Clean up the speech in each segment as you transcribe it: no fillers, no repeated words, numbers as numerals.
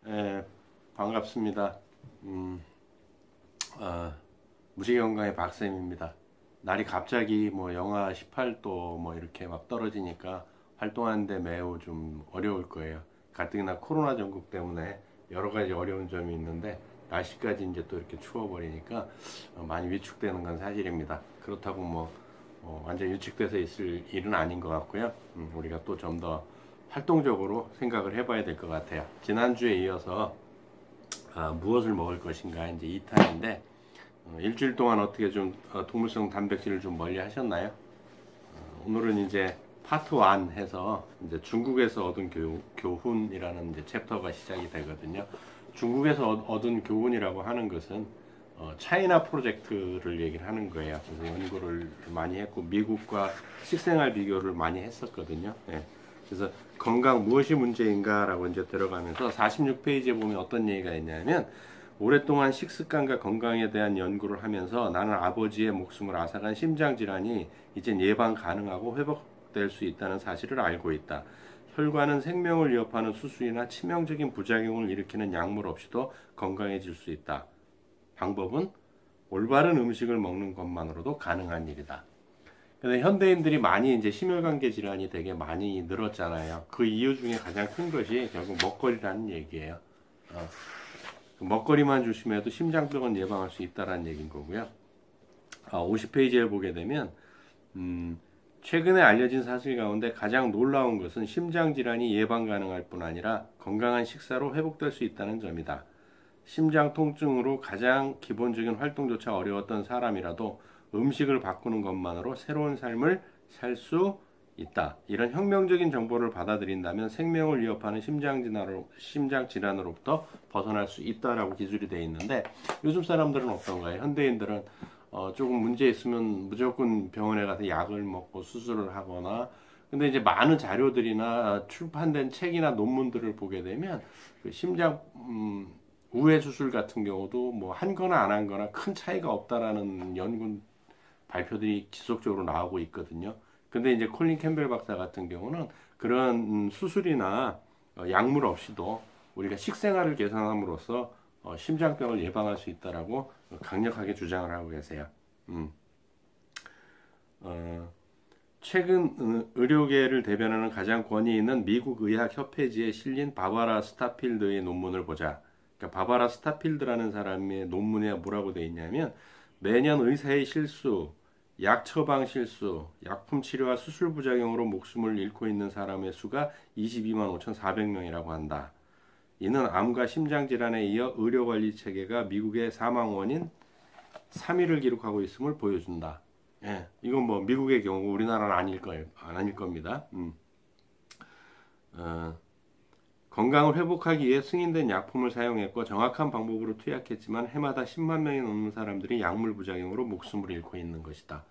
예, 반갑습니다. 무지개건강의 박쌤입니다. 날이 갑자기 뭐 영하 18도 뭐 이렇게 막 떨어지니까 활동하는데 매우 좀 어려울 거예요. 가뜩이나 코로나 전국 때문에 여러 가지 어려운 점이 있는데 날씨까지 이제 또 이렇게 추워버리니까 많이 위축되는 건 사실입니다. 그렇다고 뭐 완전 위축돼서 있을 일은 아닌 것 같고요. 우리가 또 좀 더 활동적으로 생각을 해봐야 될 것 같아요. 지난주에 이어서 무엇을 먹을 것인가 이제 2탄인데 일주일 동안 어떻게 좀 동물성 단백질을 좀 멀리 하셨나요? 오늘은 이제 파트 1 해서 이제 중국에서 얻은 교훈이라는 이제 챕터가 시작이 되거든요. 중국에서 얻은 교훈이라고 하는 것은 차이나 프로젝트를 얘기를 하는 거예요. 그래서 연구를 많이 했고 미국과 식생활 비교를 많이 했었거든요. 예. 그래서 건강 무엇이 문제인가라고 이제 들어가면서 46페이지에 보면 어떤 얘기가 있냐면 오랫동안 식습관과 건강에 대한 연구를 하면서 나는 아버지의 목숨을 앗아간 심장질환이 이젠 예방 가능하고 회복될 수 있다는 사실을 알고 있다. 혈관은 생명을 위협하는 수술이나 치명적인 부작용을 일으키는 약물 없이도 건강해질 수 있다. 방법은 올바른 음식을 먹는 것만으로도 가능한 일이다. 근데 현대인들이 많이 이제 심혈관계 질환이 되게 많이 늘었잖아요. 그 이유 중에 가장 큰 것이 결국 먹거리라는 얘기예요. 먹거리만 조심해도 심장병은 예방할 수 있다는 얘기인 거고요. 50페이지에 보게 되면 최근에 알려진 사실 가운데 가장 놀라운 것은 심장질환이 예방 가능할 뿐 아니라 건강한 식사로 회복될 수 있다는 점이다. 심장 통증으로 가장 기본적인 활동조차 어려웠던 사람이라도 음식을 바꾸는 것만으로 새로운 삶을 살 수 있다. 이런 혁명적인 정보를 받아들인다면 생명을 위협하는 심장 질환으로부터 벗어날 수 있다라고 기술이 되어 있는데 요즘 사람들은 어떤가요? 현대인들은 조금 문제 있으면 무조건 병원에 가서 약을 먹고 수술을 하거나 근데 이제 많은 자료들이나 출판된 책이나 논문들을 보게 되면 그 심장 우회 수술 같은 경우도 뭐 한 거나 안 한 거나 큰 차이가 없다라는 연구 발표들이 지속적으로 나오고 있거든요. 근데 이제 콜린 캠벨 박사 같은 경우는 그런 수술이나 약물 없이도 우리가 식생활을 개선함으로써 심장병을 예방할 수 있다라고 강력하게 주장을 하고 계세요. 최근 의료계를 대변하는 가장 권위 있는 미국 의학 협회지에 실린 바바라 스타필드의 논문을 보자. 그러니까 바바라 스타필드라는 사람의 논문에 뭐라고 되어 있냐면 매년 의사의 실수, 약 처방 실수, 약품 치료와 수술 부작용으로 목숨을 잃고 있는 사람의 수가 22만 5,400명이라고 한다. 이는 암과 심장질환에 이어 의료관리 체계가 미국의 사망 원인 3위를 기록하고 있음을 보여준다. 예, 이건 뭐 미국의 경우 우리나라는 아닐 거예요. 아닐 겁니다. 건강을 회복하기 위해 승인된 약품을 사용했고 정확한 방법으로 투약했지만 해마다 10만 명이 넘는 사람들이 약물 부작용으로 목숨을 잃고 있는 것이다.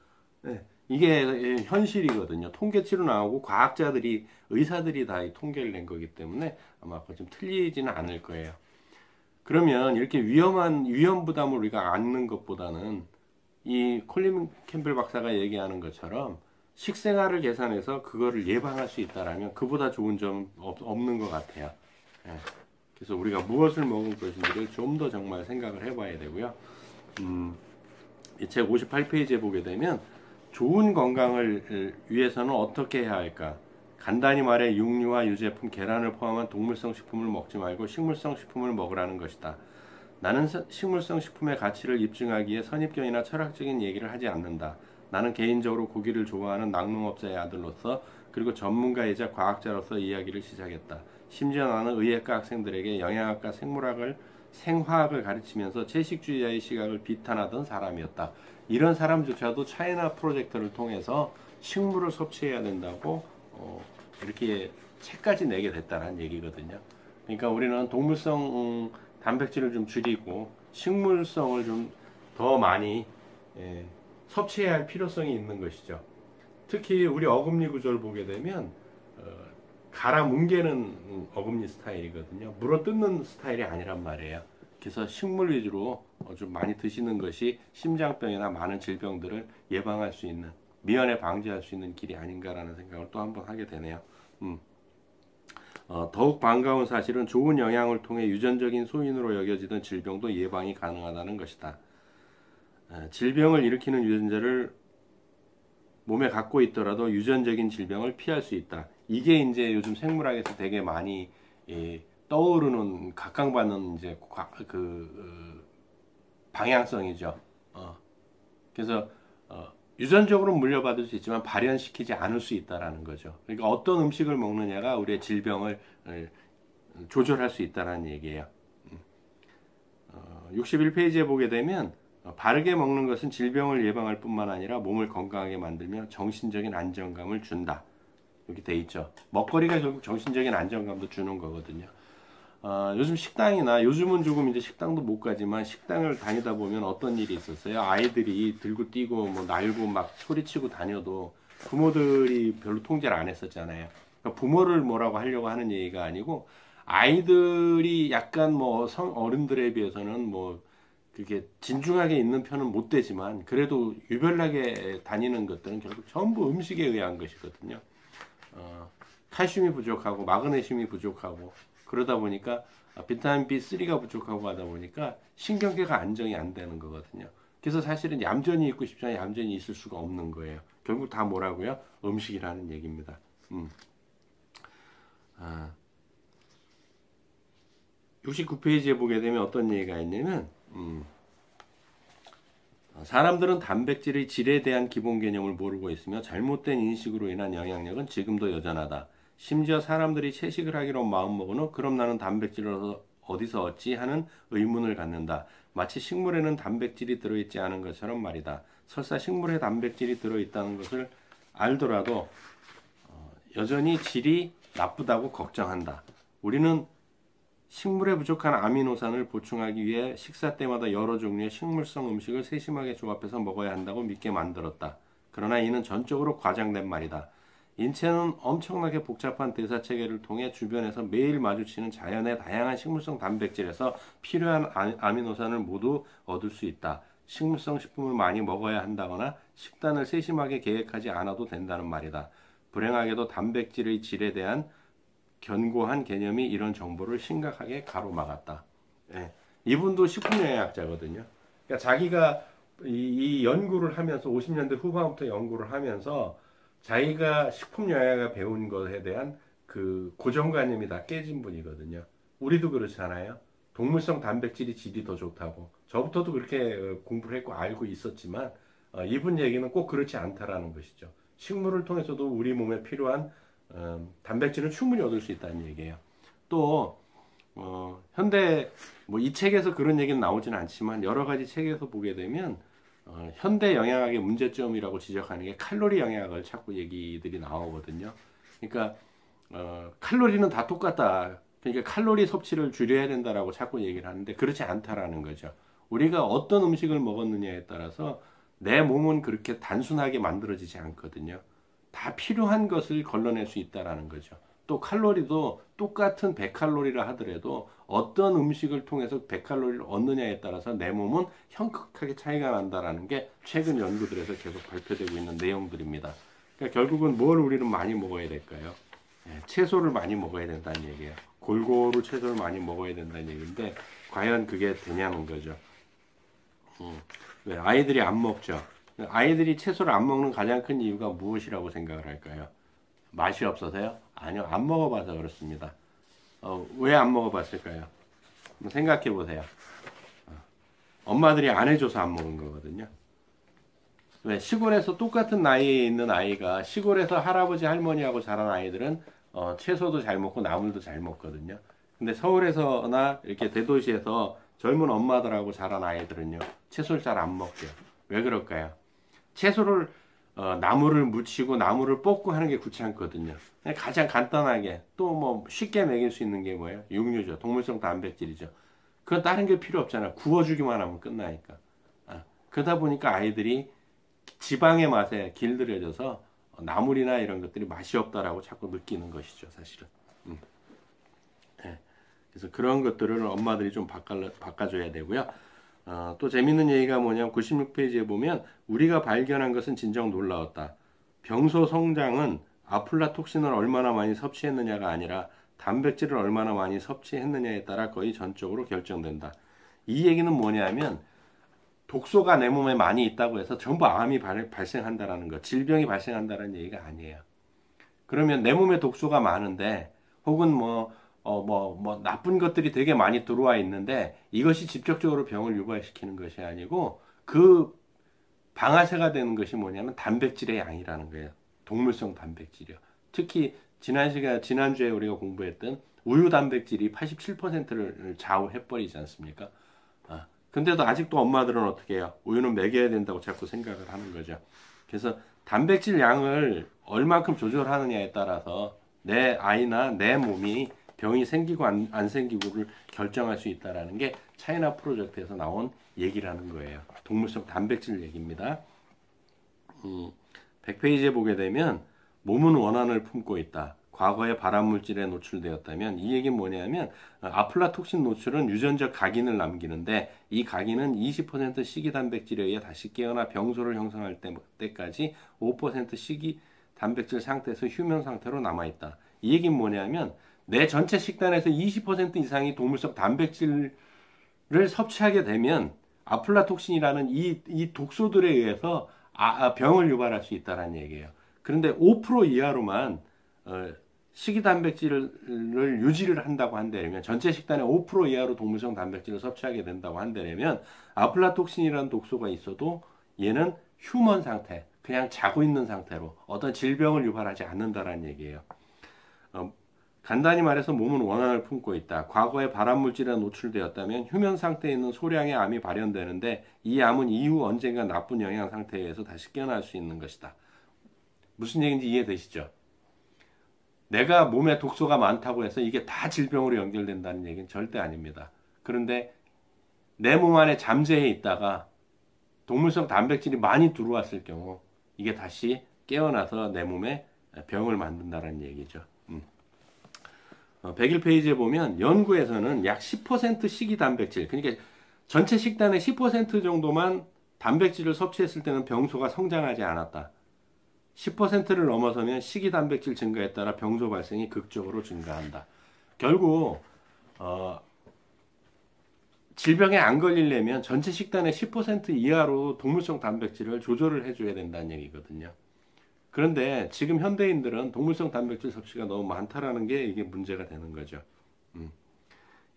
네, 이게 현실이거든요. 통계치로 나오고 과학자들이 의사들이 다 이 통계를 낸 거기 때문에 아마 그거 좀 틀리지는 않을 거예요. 그러면 이렇게 위험 부담을 우리가 안는 것보다는 이 콜린 캠벨 박사가 얘기하는 것처럼 식생활을 계산해서 그거를 예방할 수 있다라면 그보다 좋은 점 없는 것 같아요. 예. 그래서 우리가 무엇을 먹을 것인지를 좀 더 정말 생각을 해봐야 되고요. 이 책 58페이지에 보게 되면 좋은 건강을 위해서는 어떻게 해야 할까? 간단히 말해 육류와 유제품, 계란을 포함한 동물성 식품을 먹지 말고 식물성 식품을 먹으라는 것이다. 나는 식물성 식품의 가치를 입증하기에 선입견이나 철학적인 얘기를 하지 않는다. 나는 개인적으로 고기를 좋아하는 낙농업자의 아들로서 그리고 전문가이자 과학자로서 이야기를 시작했다. 심지어 나는 의예과 학생들에게 영양학과 생화학을 가르치면서 채식주의자의 시각을 비탄하던 사람이었다. 이런 사람조차도 차이나 프로젝트를 통해서 식물을 섭취해야 된다고 이렇게 책까지 내게 됐다는 얘기거든요. 그러니까 우리는 동물성 단백질을 좀 줄이고 식물성을 좀 더 많이 섭취해야 할 필요성이 있는 것이죠. 특히 우리 어금니 구조를 보게 되면 갈아 뭉개는 어금니 스타일이거든요. 물어 뜯는 스타일이 아니란 말이에요. 그래서 식물 위주로 좀 많이 드시는 것이 심장병이나 많은 질병들을 예방할 수 있는 미연에 방지할 수 있는 길이 아닌가라는 생각을 또 한번 하게 되네요. 더욱 반가운 사실은 좋은 영양을 통해 유전적인 소인으로 여겨지던 질병도 예방이 가능하다는 것이다. 질병을 일으키는 유전자를 몸에 갖고 있더라도 유전적인 질병을 피할 수 있다. 이게 이제 요즘 생물학에서 되게 많이 떠오르는 각광받는 이제 방향성이죠. 그래서 유전적으로 물려받을 수 있지만 발현시키지 않을 수 있다라는 거죠. 그러니까 어떤 음식을 먹느냐가 우리의 질병을 조절할 수 있다라는 얘기예요. 61페이지에 보게 되면 바르게 먹는 것은 질병을 예방할 뿐만 아니라 몸을 건강하게 만들며 정신적인 안정감을 준다. 이렇게 돼 있죠. 먹거리가 결국 정신적인 안정감도 주는 거거든요. 요즘 식당이나 요즘은 조금 이제 식당도 못 가지만 식당을 다니다 보면 어떤 일이 있었어요. 아이들이 들고 뛰고 뭐 날고 막 소리치고 다녀도 부모들이 별로 통제를 안 했었잖아요. 그러니까 부모를 뭐라고 하려고 하는 얘기가 아니고 아이들이 약간 뭐 어른들에 비해서는 뭐 그게 진중하게 있는 편은 못 되지만 그래도 유별나게 다니는 것들은 결국 전부 음식에 의한 것이거든요. 칼슘이 부족하고 마그네슘이 부족하고 그러다 보니까 비타민 B3가 부족하고 하다 보니까 신경계가 안정이 안 되는 거거든요. 그래서 사실은 얌전히 있고 싶지만 얌전히 있을 수가 없는 거예요. 결국 다 뭐라고요? 음식이라는 얘기입니다. 69페이지에 보게 되면 어떤 얘기가 있냐면 사람들은 단백질의 질에 대한 기본 개념을 모르고 있으며 잘못된 인식으로 인한 영향력은 지금도 여전하다. 심지어 사람들이 채식을 하기로 마음먹은 후 그럼 나는 단백질을 어디서 얻지 하는 의문을 갖는다. 마치 식물에는 단백질이 들어있지 않은 것처럼 말이다. 설사 식물에 단백질이 들어있다는 것을 알더라도 여전히 질이 나쁘다고 걱정한다. 우리는 식물에 부족한 아미노산을 보충하기 위해 식사 때마다 여러 종류의 식물성 음식을 세심하게 조합해서 먹어야 한다고 믿게 만들었다. 그러나 이는 전적으로 과장된 말이다. 인체는 엄청나게 복잡한 대사체계를 통해 주변에서 매일 마주치는 자연의 다양한 식물성 단백질에서 필요한 아미노산을 모두 얻을 수 있다. 식물성 식품을 많이 먹어야 한다거나 식단을 세심하게 계획하지 않아도 된다는 말이다. 불행하게도 단백질의 질에 대한 견고한 개념이 이런 정보를 심각하게 가로막았다. 예. 이분도 식품영양학자거든요. 그러니까 자기가 이 연구를 하면서 50년대 후반부터 연구를 하면서 자기가 식품영양을 배운 것에 대한 그 고정관념이 다 깨진 분이거든요. 우리도 그렇잖아요. 동물성 단백질이 질이 더 좋다고. 저부터도 그렇게 공부를 했고 알고 있었지만 이분 얘기는 꼭 그렇지 않다라는 것이죠. 식물을 통해서도 우리 몸에 필요한 단백질은 충분히 얻을 수 있다는 얘기예요. 또 현대 뭐 이 책에서 그런 얘기는 나오진 않지만 여러 가지 책에서 보게 되면 현대 영양학의 문제점이라고 지적하는 게 칼로리 영양학을 자꾸 얘기들이 나오거든요. 그러니까 칼로리는 다 똑같다. 그러니까 칼로리 섭취를 줄여야 된다라고 자꾸 얘기를 하는데 그렇지 않다라는 거죠. 우리가 어떤 음식을 먹었느냐에 따라서 내 몸은 그렇게 단순하게 만들어지지 않거든요. 다 필요한 것을 걸러낼 수 있다라는 거죠. 또 칼로리도 똑같은 100칼로리라 하더라도 어떤 음식을 통해서 100칼로리를 얻느냐에 따라서 내 몸은 현격하게 차이가 난다라는 게 최근 연구들에서 계속 발표되고 있는 내용들입니다. 그러니까 결국은 뭘 우리는 많이 먹어야 될까요? 채소를 많이 먹어야 된다는 얘기예요. 골고루 채소를 많이 먹어야 된다는 얘기인데 과연 그게 되냐는 거죠. 왜 아이들이 안 먹죠? 아이들이 채소를 안 먹는 가장 큰 이유가 무엇이라고 생각을 할까요? 맛이 없어서요? 아니요, 안 먹어봐서 그렇습니다. 왜 안 먹어봤을까요? 한번 생각해 보세요. 엄마들이 안 해줘서 안 먹은 거거든요. 왜 시골에서 똑같은 나이에 있는 아이가 시골에서 할아버지 할머니하고 자란 아이들은 채소도 잘 먹고 나물도 잘 먹거든요. 근데 서울에서나 이렇게 대도시에서 젊은 엄마들하고 자란 아이들은요 채소를 잘 안 먹죠. 왜 그럴까요? 채소를 나물을 무치고 나물을 볶고 하는 게 귀찮거든요. 가장 간단하게 또 뭐 쉽게 먹일 수 있는 게 뭐예요? 육류죠. 동물성 단백질이죠. 그건 다른 게 필요 없잖아. 구워주기만 하면 끝나니까. 그러다 보니까 아이들이 지방의 맛에 길들여져서 나물이나 이런 것들이 맛이 없다라고 자꾸 느끼는 것이죠, 사실은. 네. 그래서 그런 것들을 엄마들이 좀 바꿔줘야 되고요. 또 재밌는 얘기가 뭐냐면 96페이지에 보면 우리가 발견한 것은 진정 놀라웠다. 병소 성장은 아플라톡신을 얼마나 많이 섭취했느냐가 아니라 단백질을 얼마나 많이 섭취했느냐에 따라 거의 전적으로 결정된다. 이 얘기는 뭐냐면 독소가 내 몸에 많이 있다고 해서 전부 암이 발생한다라는 거, 질병이 발생한다는 얘기가 아니에요. 그러면 내 몸에 독소가 많은데 혹은 나쁜 것들이 되게 많이 들어와 있는데 이것이 직접적으로 병을 유발시키는 것이 아니고 그 방아쇠가 되는 것이 뭐냐면 단백질의 양이라는 거예요. 동물성 단백질이요. 특히 지난주에 우리가 공부했던 우유 단백질이 87%를 좌우해버리지 않습니까? 근데도 아직도 엄마들은 어떻게 해요? 우유는 먹여야 된다고 자꾸 생각을 하는 거죠. 그래서 단백질 양을 얼만큼 조절하느냐에 따라서 내 아이나 내 몸이 병이 생기고 안 생기고를 결정할 수 있다는 게 차이나 프로젝트에서 나온 얘기라는 거예요. 동물성 단백질 얘기입니다. 100페이지에 보게 되면 몸은 원한을 품고 있다. 과거에 발암물질에 노출되었다면 이 얘기는 뭐냐면 아플라톡신 노출은 유전적 각인을 남기는데 이 각인은 20% 식이단백질에 의해 다시 깨어나 병소를 형성할 때까지 5% 식이단백질 상태에서 휴면 상태로 남아있다. 이 얘기는 뭐냐면 내 전체 식단에서 20% 이상이 동물성 단백질을 섭취하게 되면 아플라톡신이라는 이 독소들에 의해서 병을 유발할 수 있다는 얘기예요. 그런데 5% 이하로만 식이단백질을 유지를 한다고 한다면 전체 식단의 5% 이하로 동물성 단백질을 섭취하게 된다고 한다면 아플라톡신이라는 독소가 있어도 얘는 휴먼 상태, 그냥 자고 있는 상태로 어떤 질병을 유발하지 않는다라는 얘기예요. 간단히 말해서 몸은 원한을 품고 있다. 과거에 발암물질에 노출되었다면 휴면 상태에 있는 소량의 암이 발현되는데 이 암은 이후 언젠가 나쁜 영양 상태에 의해서 다시 깨어날 수 있는 것이다. 무슨 얘기인지 이해되시죠? 내가 몸에 독소가 많다고 해서 이게 다 질병으로 연결된다는 얘기는 절대 아닙니다. 그런데 내 몸 안에 잠재해 있다가 동물성 단백질이 많이 들어왔을 경우 이게 다시 깨어나서 내 몸에 병을 만든다는 얘기죠. 101페이지에 보면 연구에서는 약 10% 식이단백질, 그러니까 전체 식단의 10% 정도만 단백질을 섭취했을 때는 병소가 성장하지 않았다. 10%를 넘어서면 식이단백질 증가에 따라 병소 발생이 극적으로 증가한다. 결국 질병에 안 걸리려면 전체 식단의 10% 이하로 동물성 단백질을 조절을 해줘야 된다는 얘기거든요. 그런데 지금 현대인들은 동물성 단백질 섭취가 너무 많다라는 게 이게 문제가 되는 거죠.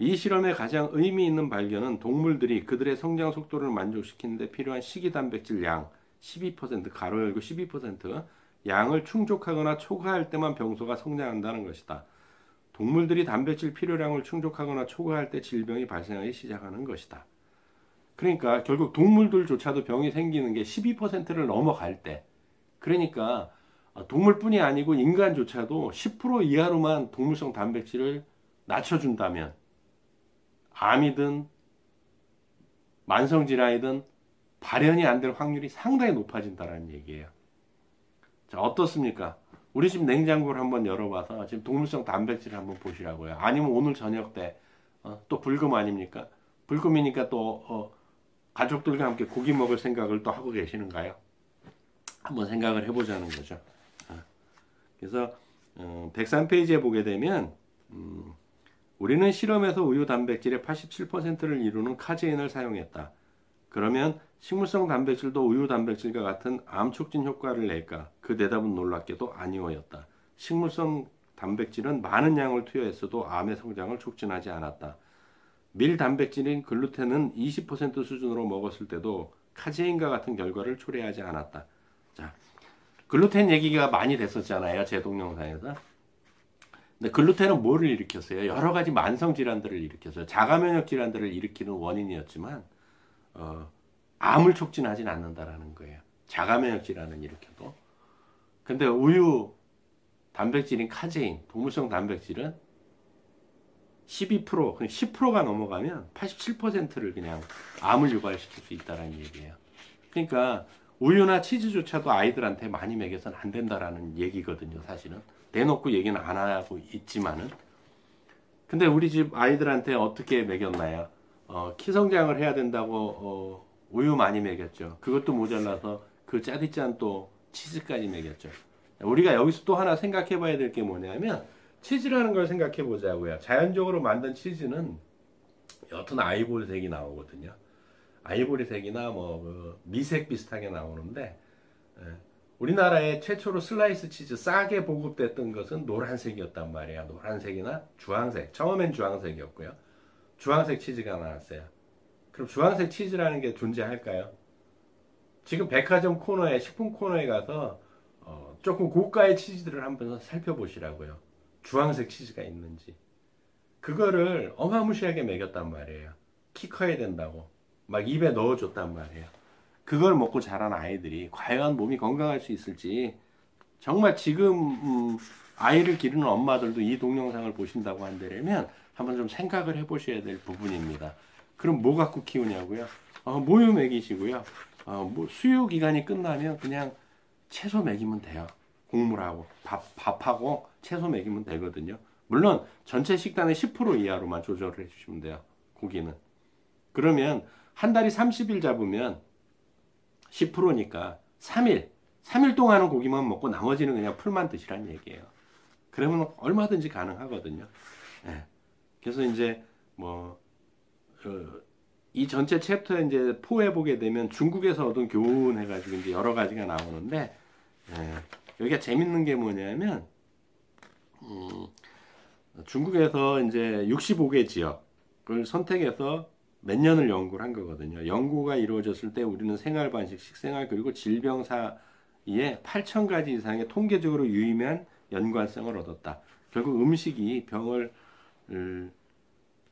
이 실험의 가장 의미 있는 발견은 동물들이 그들의 성장 속도를 만족시키는 데 필요한 식이단백질 양 12%, 가로 열고 12% 양을 충족하거나 초과할 때만 병소가 성장한다는 것이다. 동물들이 단백질 필요량을 충족하거나 초과할 때 질병이 발생하기 시작하는 것이다. 그러니까 결국 동물들조차도 병이 생기는 게 12%를 넘어갈 때, 그러니까 동물뿐이 아니고 인간조차도 10% 이하로만 동물성 단백질을 낮춰준다면 암이든 만성질환이든 발현이 안 될 확률이 상당히 높아진다는 얘기예요. 자, 어떻습니까? 우리 집 냉장고를 한번 열어봐서 지금 동물성 단백질을 한번 보시라고요. 아니면 오늘 저녁 때 또 불금 아닙니까? 불금이니까 또 가족들과 함께 고기 먹을 생각을 또 하고 계시는가요? 한번 생각을 해보자는 거죠. 그래서 103페이지에 보게 되면 우리는 실험에서 우유 단백질의 87%를 이루는 카제인을 사용했다. 그러면 식물성 단백질도 우유 단백질과 같은 암 촉진 효과를 낼까? 그 대답은 놀랍게도 아니었다. 식물성 단백질은 많은 양을 투여했어도 암의 성장을 촉진하지 않았다. 밀 단백질인 글루텐은 20% 수준으로 먹었을 때도 카제인과 같은 결과를 초래하지 않았다. 자, 글루텐 얘기가 많이 됐었잖아요. 제 동영상에서. 근데 글루텐은 뭐를 일으켰어요? 여러 가지 만성 질환들을 일으켰어요. 자가 면역 질환들을 일으키는 원인이었지만 암을 촉진하진 않는다라는 거예요. 자가 면역 질환은 일으켜도. 근데 우유 단백질인 카제인, 동물성 단백질은 12%, 10%가 넘어가면 87%를 그냥 암을 유발시킬 수 있다는 얘기예요. 그러니까 우유나 치즈조차도 아이들한테 많이 먹여서는 안 된다라는 얘기거든요, 사실은. 대놓고 얘기는 안 하고 있지만은. 근데 우리 집 아이들한테 어떻게 먹였나요? 키 성장을 해야 된다고 우유 많이 먹였죠. 그것도 모자라서 그 짜디짠 또 치즈까지 먹였죠. 우리가 여기서 또 하나 생각해 봐야 될 게 뭐냐면 치즈라는 걸 생각해 보자고요. 자연적으로 만든 치즈는 옅은 아이보리색이 나오거든요. 아이보리색이나 뭐그 미색 비슷하게 나오는데, 예, 우리나라에 최초로 슬라이스 치즈 싸게 보급됐던 것은 노란색이었단 말이에요. 노란색이나 주황색. 처음엔 주황색이었고요. 주황색 치즈가 나왔어요. 그럼 주황색 치즈라는 게 존재할까요? 지금 백화점 코너에, 식품 코너에 가서 조금 고가의 치즈들을 한번 살펴보시라고요. 주황색 치즈가 있는지. 그거를 어마무시하게 먹였단 말이에요. 키 커야 된다고. 막 입에 넣어줬단 말이에요. 그걸 먹고 자란 아이들이 과연 몸이 건강할 수 있을지, 정말 지금 아이를 기르는 엄마들도 이 동영상을 보신다고 한다면 한번 좀 생각을 해보셔야 될 부분입니다. 그럼 뭐 갖고 키우냐고요? 모유 먹이시고요. 뭐 수유 기간이 끝나면 그냥 채소 먹이면 돼요. 곡물하고 밥하고 채소 먹이면 되거든요. 물론 전체 식단의 10% 이하로만 조절을 해주시면 돼요. 고기는. 그러면 한 달이 30일 잡으면 10%니까 3일 동안은 고기만 먹고 나머지는 그냥 풀만 드시란 얘기예요. 그러면 얼마든지 가능하거든요. 네. 그래서 이제 뭐 이 전체 챕터에 이제 포해 보게 되면 중국에서 얻은 교훈 해가지고 이제 여러 가지가 나오는데, 여기가 재밌는 게 뭐냐면 중국에서 이제 65개 지역을 선택해서 몇 년을 연구를 한 거거든요. 연구가 이루어졌을 때 우리는 생활 방식, 식생활 그리고 질병 사이에 8,000가지 이상의 통계적으로 유의미한 연관성을 얻었다. 결국 음식이 병을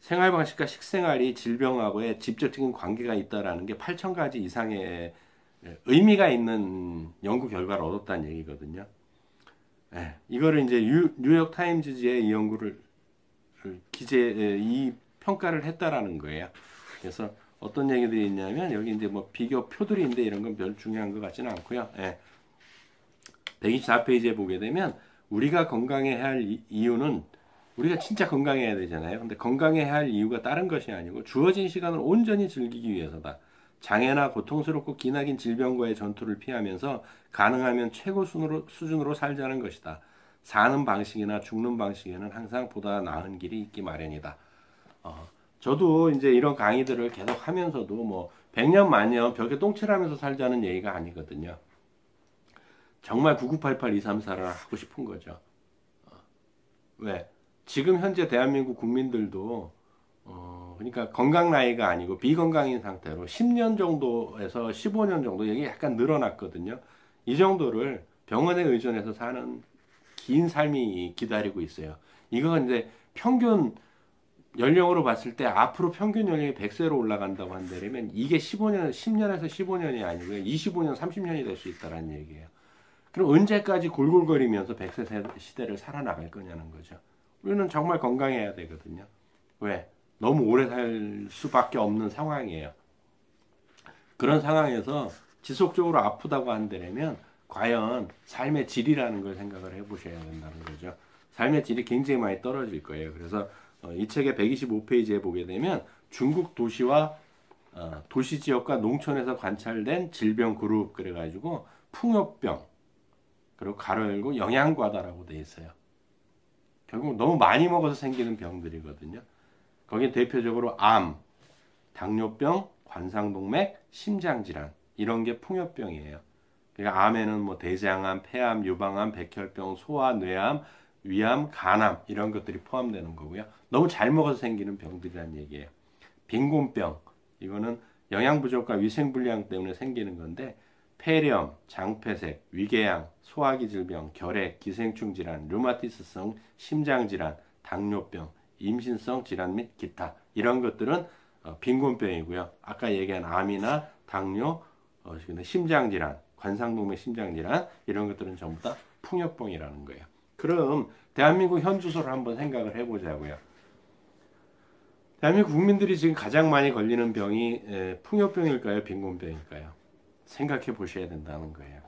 생활 방식과 식생활이 질병하고의 직접적인 관계가 있다라는 게 8,000가지 이상의 의미가 있는 연구 결과를 얻었다는 얘기거든요. 이거를 이제 뉴욕 타임즈지에 이 연구를 이 평가를 했다라는 거예요. 그래서 어떤 얘기들이 있냐면 여기 이제 뭐 비교 표들이 있는데 이런 건 별 중요한 것 같지는 않고요. 124페이지에 보게 되면 우리가 건강해야 할 이유는, 우리가 진짜 건강해야 되잖아요. 근데 건강해야 할 이유가 다른 것이 아니고 주어진 시간을 온전히 즐기기 위해서다. 장애나 고통스럽고 기나긴 질병과의 전투를 피하면서 가능하면 최고 수준으로 살자는 것이다. 사는 방식이나 죽는 방식에는 항상 보다 나은 길이 있기 마련이다. 저도 이제 이런 강의들을 계속 하면서도 뭐 100년 만년 벽에 똥칠하면서 살자는 얘기가 아니거든요. 정말 9988-234를 하고 싶은 거죠. 왜? 지금 현재 대한민국 국민들도 그러니까 건강 나이가 아니고 비건강인 상태로 10년 정도에서 15년 정도, 여기 약간 늘어났거든요. 이 정도를 병원에 의존해서 사는 긴 삶이 기다리고 있어요. 이건 이제 평균 연령으로 봤을 때 앞으로 평균 연령이 100세로 올라간다고 한다면 이게 10년에서 15년이 아니고요. 25년, 30년이 될 수 있다는 얘기예요. 그럼 언제까지 골골거리면서 100세 시대를 살아나갈 거냐는 거죠. 우리는 정말 건강해야 되거든요. 왜? 너무 오래 살 수밖에 없는 상황이에요. 그런 상황에서 지속적으로 아프다고 한다면 과연 삶의 질이라는 걸 생각을 해보셔야 된다는 거죠. 삶의 질이 굉장히 많이 떨어질 거예요. 그래서 이 책의 125페이지에 보게 되면 중국 도시와 도시 지역과 농촌에서 관찰된 질병 그룹 그래가지고 풍요병 그리고 가로 열고 영양과다라고 돼 있어요. 결국 너무 많이 먹어서 생기는 병들이거든요. 거긴 대표적으로 암, 당뇨병, 관상동맥, 심장질환 이런 게 풍요병이에요. 그러니까 암에는 뭐 대장암, 폐암, 유방암, 백혈병, 소아, 뇌암, 위암, 간암 이런 것들이 포함되는 거고요. 너무 잘 먹어서 생기는 병들이라는 얘기예요. 빈곤병, 이거는 영양 부족과 위생 불량 때문에 생기는 건데 폐렴, 장폐색, 위궤양, 소화기 질병, 결핵, 기생충 질환, 류마티스성 심장 질환, 당뇨병, 임신성 질환 및 기타 이런 것들은 빈곤병이고요. 아까 얘기한 암이나 당뇨, 심장 질환, 관상동맥 심장 질환 이런 것들은 전부 다 풍요병이라는 거예요. 그럼 대한민국 현주소를 한번 생각을 해보자고요. 대한민국 국민들이 지금 가장 많이 걸리는 병이 풍요병일까요? 빈곤병일까요? 생각해 보셔야 된다는 거예요.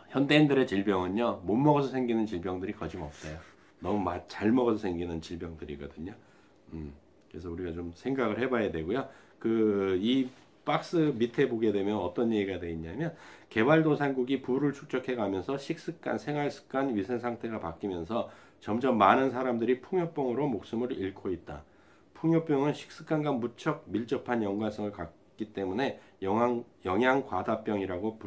현대인들의 질병은요, 못 먹어서 생기는 질병들이 거짓없어요. 너무 잘 먹어서 생기는 질병들이거든요. 그래서 우리가 좀 생각을 해봐야 되고요. 이 박스 밑에 보게 되면 어떤 얘기가 되어 있냐면 개발도상국이 부를 축적해 가면서 식습관, 생활습관, 위생 상태가 바뀌면서 점점 많은 사람들이 풍요병으로 목숨을 잃고 있다. 풍요병은 식습관과 무척 밀접한 연관성을 갖기 때문에 영양과다병이라고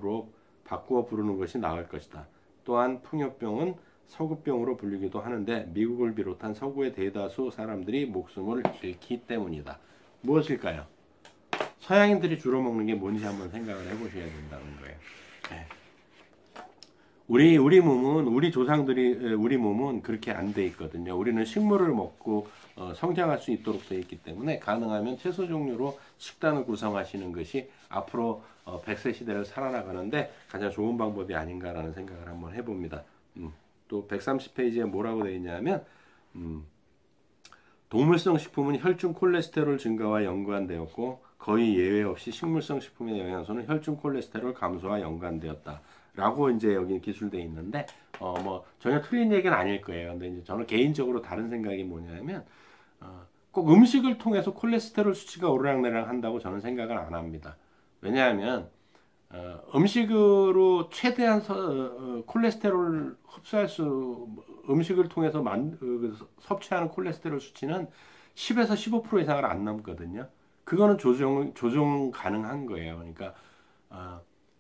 바꾸어 부르는 것이 나을 것이다. 또한 풍요병은 서구병으로 불리기도 하는데 미국을 비롯한 서구의 대다수 사람들이 목숨을 잃기 때문이다. 무엇일까요? 서양인들이 주로 먹는 게 뭔지 한번 생각을 해보셔야 된다는 거예요. 네. 우리 몸은, 우리 몸은 그렇게 안 돼 있거든요. 우리는 식물을 먹고 성장할 수 있도록 되어 있기 때문에 가능하면 채소 종류로 식단을 구성하시는 것이 앞으로 100세 시대를 살아나가는데 가장 좋은 방법이 아닌가라는 생각을 한번 해봅니다. 또 130페이지에 뭐라고 되어 있냐면 동물성 식품은 혈중 콜레스테롤 증가와 연관되었고 거의 예외 없이 식물성 식품의 영양소는 혈중 콜레스테롤 감소와 연관되었다. 라고 이제 여기 기술되어 있는데 뭐 전혀 틀린 얘기는 아닐 거예요. 근데 이제 저는 개인적으로 다른 생각이 뭐냐면 꼭 음식을 통해서 콜레스테롤 수치가 오르락내리락 한다고 저는 생각을 안 합니다. 왜냐하면 음식으로 최대한 콜레스테롤 흡수할 수 음식을 통해서 섭취하는 콜레스테롤 수치는 10에서 15% 이상을 안 넘거든요. 그거는 조정 가능한 거예요. 그러니까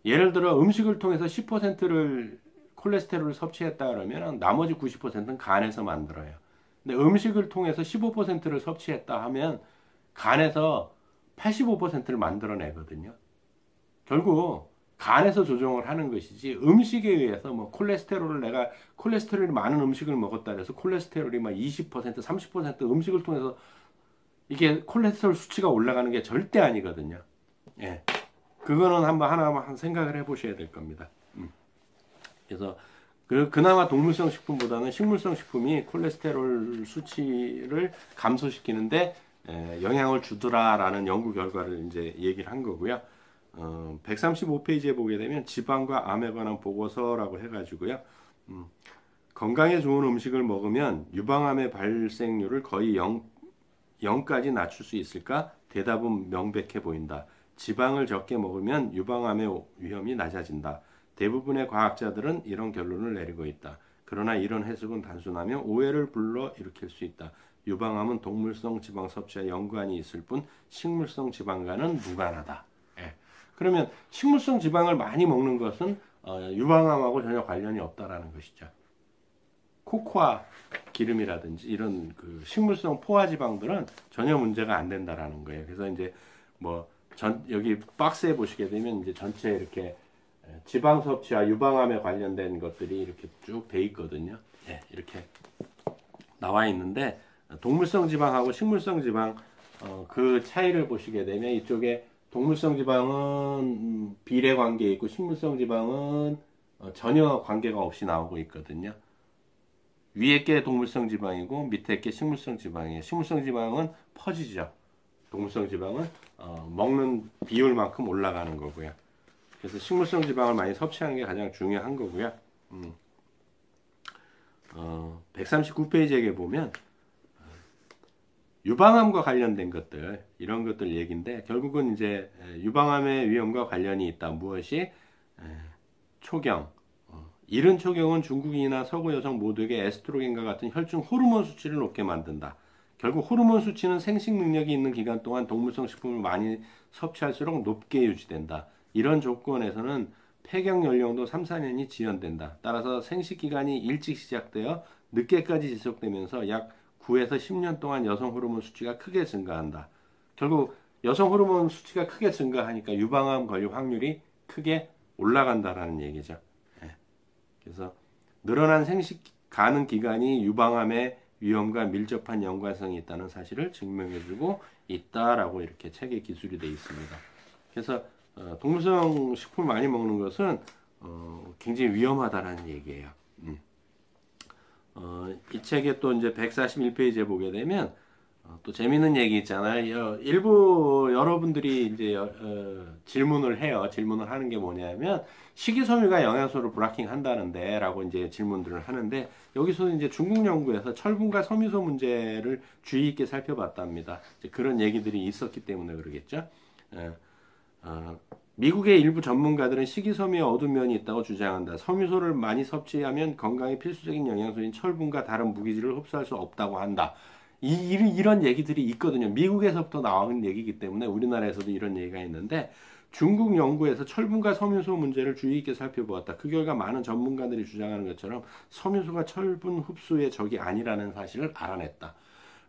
예를 들어 음식을 통해서 10%를 콜레스테롤을 섭취했다 그러면 나머지 90%는 간에서 만들어요. 근데 음식을 통해서 15%를 섭취했다 하면 간에서 85%를 만들어내거든요. 결국 간에서 조정을 하는 것이지 음식에 의해서 뭐 내가 콜레스테롤이 많은 음식을 먹었다 해서 콜레스테롤이 막 20%, 30% 음식을 통해서 이게 콜레스테롤 수치가 올라가는 게 절대 아니거든요. 예. 그거는 하나만 생각을 해보셔야 될 겁니다. 그래서 그나마 동물성 식품보다는 식물성 식품이 콜레스테롤 수치를 감소시키는데 영향을 주더라라는 연구 결과를 이제 얘기를 한 거고요. 135페이지에 보게 되면 지방과 암에 관한 보고서라고 해가지고요. 건강에 좋은 음식을 먹으면 유방암의 발생률을 거의 0까지 낮출 수 있을까? 대답은 명백해 보인다. 지방을 적게 먹으면 유방암의 위험이 낮아진다. 대부분의 과학자들은 이런 결론을 내리고 있다. 그러나 이런 해석은 단순하며 오해를 불러일으킬 수 있다. 유방암은 동물성 지방 섭취와 연관이 있을 뿐 식물성 지방과는 무관하다. 예. 그러면 식물성 지방을 많이 먹는 것은 유방암하고 전혀 관련이 없다라는 것이죠. 코코아 기름이라든지 이런 그 식물성 포화 지방들은 전혀 문제가 안 된다라는 거예요. 그래서 이제 뭐 여기 박스에 보시게 되면 이제 전체 이렇게 지방 섭취와 유방암에 관련된 것들이 이렇게 쭉 돼 있거든요. 예, 이렇게 나와 있는데 동물성 지방하고 식물성 지방 그 차이를 보시게 되면 이쪽에 동물성 지방은 비례 관계에 있고 식물성 지방은 전혀 관계가 없이 나오고 있거든요. 위에 게 동물성 지방이고 밑에 게 식물성 지방이에요. 식물성 지방은 퍼지죠. 동물성 지방은 먹는 비율만큼 올라가는 거고요. 그래서 식물성 지방을 많이 섭취하는 게 가장 중요한 거고요. 139페이지에 보면 유방암과 관련된 것들 이런 것들 얘기인데 결국은 이제 유방암의 위험과 관련이 있다. 무엇이? 초경. 이른 초경은 중국인이나 서구 여성 모두에게 에스트로겐과 같은 혈중 호르몬 수치를 높게 만든다. 결국 호르몬 수치는 생식 능력이 있는 기간 동안 동물성 식품을 많이 섭취할수록 높게 유지된다. 이런 조건에서는 폐경 연령도 3, 4년이 지연된다. 따라서 생식 기간이 일찍 시작되어 늦게까지 지속되면서 약 9에서 10년 동안 여성 호르몬 수치가 크게 증가한다. 결국 여성 호르몬 수치가 크게 증가하니까 유방암 걸릴 확률이 크게 올라간다라는 얘기죠. 그래서 늘어난 생식 가능 기간이 유방암의 위험과 밀접한 연관성이 있다는 사실을 증명해주고 있다라고 이렇게 책에 기술이 되어 있습니다. 그래서 동물성 식품을 많이 먹는 것은 굉장히 위험하다라는 얘기예요. 이 책에 또 이제 141페이지에 보게 되면 또 재밌는 얘기 있잖아요. 일부 여러분들이 이제 질문을 해요. 질문을 하는 게 뭐냐면 식이섬유가 영양소를 브라킹 한다는데 라고 이제 질문들을 하는데 여기서 이제 중국 연구에서 철분과 섬유소 문제를 주의 있게 살펴봤답니다. 이제 그런 얘기들이 있었기 때문에 그러겠죠. 미국의 일부 전문가들은 식이섬유에 어두운 면이 있다고 주장한다. 섬유소를 많이 섭취하면 건강에 필수적인 영양소인 철분과 다른 무기질을 흡수할 수 없다고 한다. 이런 얘기들이 있거든요. 미국에서부터 나온 얘기이기 때문에 우리나라에서도 이런 얘기가 있는데 중국 연구에서 철분과 섬유소 문제를 주의 있게 살펴보았다. 그 결과 많은 전문가들이 주장하는 것처럼 섬유소가 철분 흡수의 적이 아니라는 사실을 알아냈다.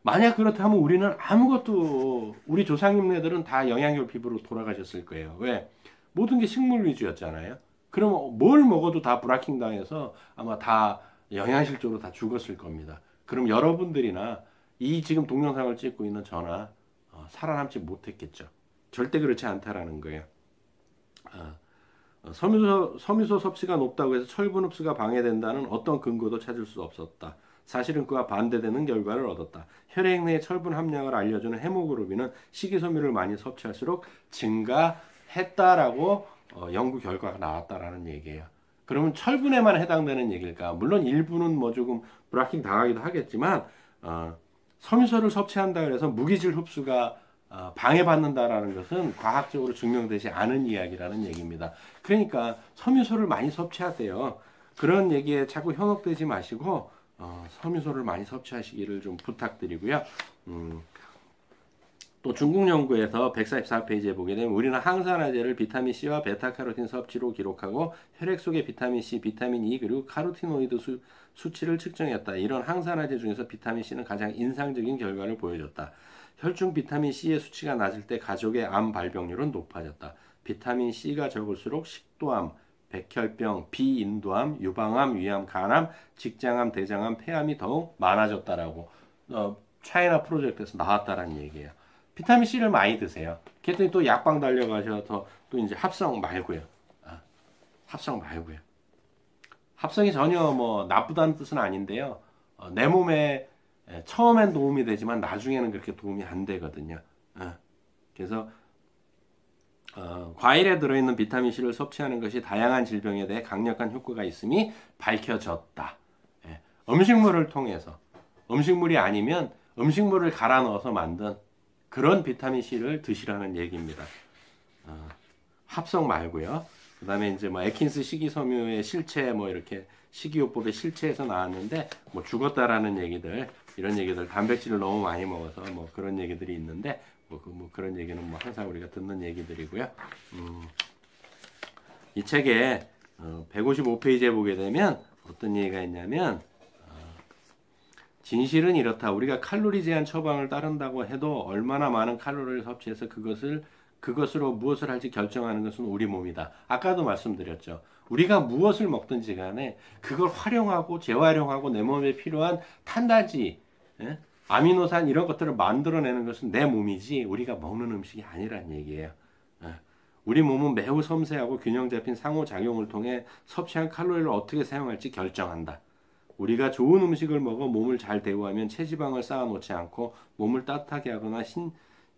만약 그렇다면 우리는 아무것도 우리 조상님네들은 다 영양결 피부로 돌아가셨을 거예요. 왜? 모든 게 식물 위주였잖아요. 그럼 뭘 먹어도 다 브라킹 당해서 아마 다 영양실조로 다 죽었을 겁니다. 그럼 여러분들이나 이 지금 동영상을 찍고 있는 저나 살아남지 못했겠죠. 절대 그렇지 않다라는 거예요. 섬유소 섭취가 높다고 해서 철분 흡수가 방해된다는 어떤 근거도 찾을 수 없었다. 사실은 그와 반대되는 결과를 얻었다. 혈액 내의 철분 함량을 알려주는 헤모글로빈은 식이섬유를 많이 섭취할수록 증가했다라고 연구 결과가 나왔다라는 얘기예요. 그러면 철분에만 해당되는 얘기일까? 물론 일부는 뭐 조금 브라킹 당하기도 하겠지만 섬유소를 섭취한다 그래서 무기질 흡수가 방해받는다라는 것은 과학적으로 증명되지 않은 이야기라는 얘기입니다. 그러니까 섬유소를 많이 섭취하세요. 그런 얘기에 자꾸 현혹되지 마시고 섬유소를 많이 섭취하시기를 좀 부탁드리고요. 또 중국 연구에서 144페이지에 보게 되면 우리는 항산화제를 비타민C와 베타카로틴 섭취로 기록하고 혈액 속의 비타민C, 비타민 E 그리고 카로티노이드 수치를 측정했다. 이런 항산화제 중에서 비타민C는 가장 인상적인 결과를 보여줬다. 혈중 비타민C의 수치가 낮을 때 가족의 암 발병률은 높아졌다. 비타민C가 적을수록 식도암, 백혈병, 비인도암, 유방암, 위암, 간암, 직장암, 대장암, 폐암이 더욱 많아졌다라고 차이나 프로젝트에서 나왔다라는 얘기예요. 비타민C를 많이 드세요. 그랬더니 또 약방 달려가셔서 또 이제 합성 말고요. 합성 말고요. 합성이 전혀 뭐 나쁘다는 뜻은 아닌데요. 내 몸에 처음엔 도움이 되지만 나중에는 그렇게 도움이 안 되거든요. 그래서 과일에 들어있는 비타민C를 섭취하는 것이 다양한 질병에 대해 강력한 효과가 있음이 밝혀졌다. 음식물을 통해서 음식물이 아니면 음식물을 갈아 넣어서 만든 그런 비타민C를 드시라는 얘기입니다. 합성 말고요. 그 다음에 이제 뭐 에킨스 식이섬유의 실체 뭐 이렇게 식이요법의 실체에서 나왔는데 뭐 죽었다라는 얘기들 이런 얘기들 단백질을 너무 많이 먹어서 뭐 그런 얘기들이 있는데 뭐 그런 얘기는 뭐 항상 우리가 듣는 얘기들이고요. 이 책에 155페이지에 보게 되면 어떤 얘기가 있냐면 진실은 이렇다. 우리가 칼로리 제한 처방을 따른다고 해도 얼마나 많은 칼로리를 섭취해서 그것으로 무엇을 할지 결정하는 것은 우리 몸이다. 아까도 말씀드렸죠. 우리가 무엇을 먹든지 간에 그걸 활용하고 재활용하고 내 몸에 필요한 탄단지, 아미노산 이런 것들을 만들어내는 것은 내 몸이지 우리가 먹는 음식이 아니란 얘기예요. 우리 몸은 매우 섬세하고 균형 잡힌 상호작용을 통해 섭취한 칼로리를 어떻게 사용할지 결정한다. 우리가 좋은 음식을 먹어 몸을 잘 대우하면 체지방을 쌓아놓지 않고 몸을 따뜻하게 하거나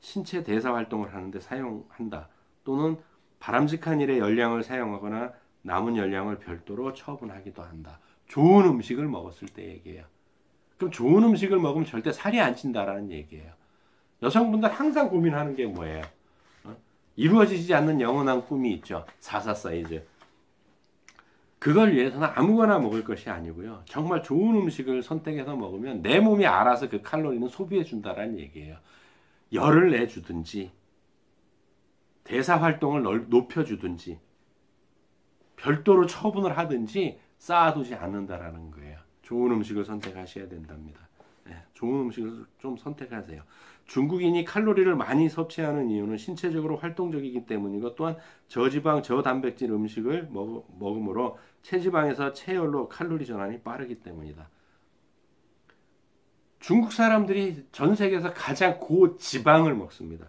신체 대사 활동을 하는데 사용한다. 또는 바람직한 일에 열량을 사용하거나 남은 열량을 별도로 처분하기도 한다. 좋은 음식을 먹었을 때 얘기예요. 그럼 좋은 음식을 먹으면 절대 살이 안 찐다라는 얘기예요. 여성분들 항상 고민하는 게 뭐예요? 이루어지지 않는 영원한 꿈이 있죠. 44 사이즈. 그걸 위해서는 아무거나 먹을 것이 아니고요. 정말 좋은 음식을 선택해서 먹으면 내 몸이 알아서 그 칼로리는 소비해 준다라는 얘기예요. 열을 내주든지 대사 활동을 높여주든지 별도로 처분을 하든지 쌓아두지 않는다라는 거예요. 좋은 음식을 선택하셔야 된답니다. 좋은 음식을 좀 선택하세요. 중국인이 칼로리를 많이 섭취하는 이유는 신체적으로 활동적이기 때문이고 또한 저지방, 저단백질 음식을 먹음으로 체지방에서 체열로 칼로리 전환이 빠르기 때문이다. 중국 사람들이 전 세계에서 가장 고지방을 먹습니다.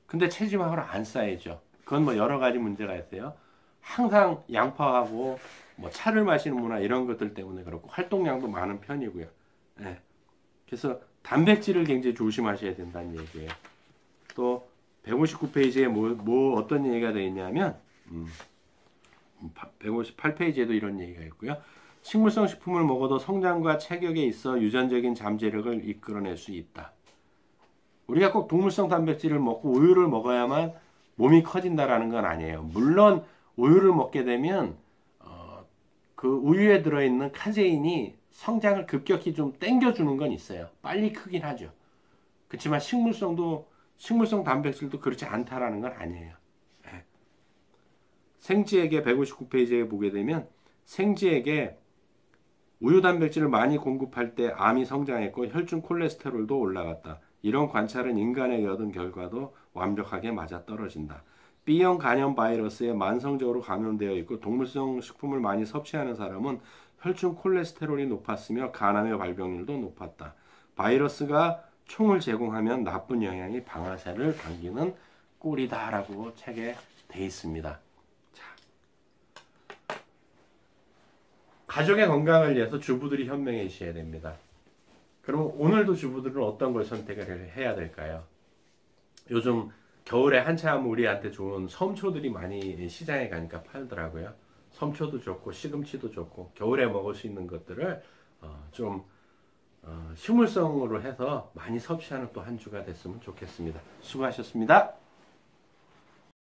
근데 체지방으로 안 쌓이죠. 그건 뭐 여러 가지 문제가 있어요. 항상 양파하고 뭐 차를 마시는 문화 이런 것들 때문에 그렇고 활동량도 많은 편이고요. 그래서 단백질을 굉장히 조심하셔야 된다는 얘기예요. 또 159페이지에 뭐 어떤 얘기가 되어 있냐면 158페이지에도 이런 얘기가 있고요. 식물성 식품을 먹어도 성장과 체격에 있어 유전적인 잠재력을 이끌어낼 수 있다. 우리가 꼭 동물성 단백질을 먹고 우유를 먹어야만 몸이 커진다라는 건 아니에요. 물론 우유를 먹게 되면 그 우유에 들어있는 카제인이 성장을 급격히 좀 땡겨주는 건 있어요. 빨리 크긴 하죠. 그렇지만 식물성 단백질도 그렇지 않다라는 건 아니에요. 네. 생지에게 159페이지에 보게 되면 생지에게 우유 단백질을 많이 공급할 때 암이 성장했고 혈중 콜레스테롤도 올라갔다. 이런 관찰은 인간에게 얻은 결과도 완벽하게 맞아떨어진다. B형 간염 바이러스에 만성적으로 감염되어 있고 동물성 식품을 많이 섭취하는 사람은 혈중 콜레스테롤이 높았으며 간암의 발병률도 높았다. 바이러스가 총을 제공하면 나쁜 영향이 방아쇠를 당기는 꼴이다라고 책에 돼 있습니다. 자, 가족의 건강을 위해서 주부들이 현명해지셔야 됩니다. 그럼 오늘도 주부들은 어떤 걸 선택을 해야 될까요? 요즘 겨울에 한참 우리한테 좋은 섬초들이 많이 시장에 가니까 팔더라고요. 섬초도 좋고 시금치도 좋고 겨울에 먹을 수 있는 것들을 좀 식물성으로 해서 많이 섭취하는 또 한 주가 됐으면 좋겠습니다. 수고하셨습니다.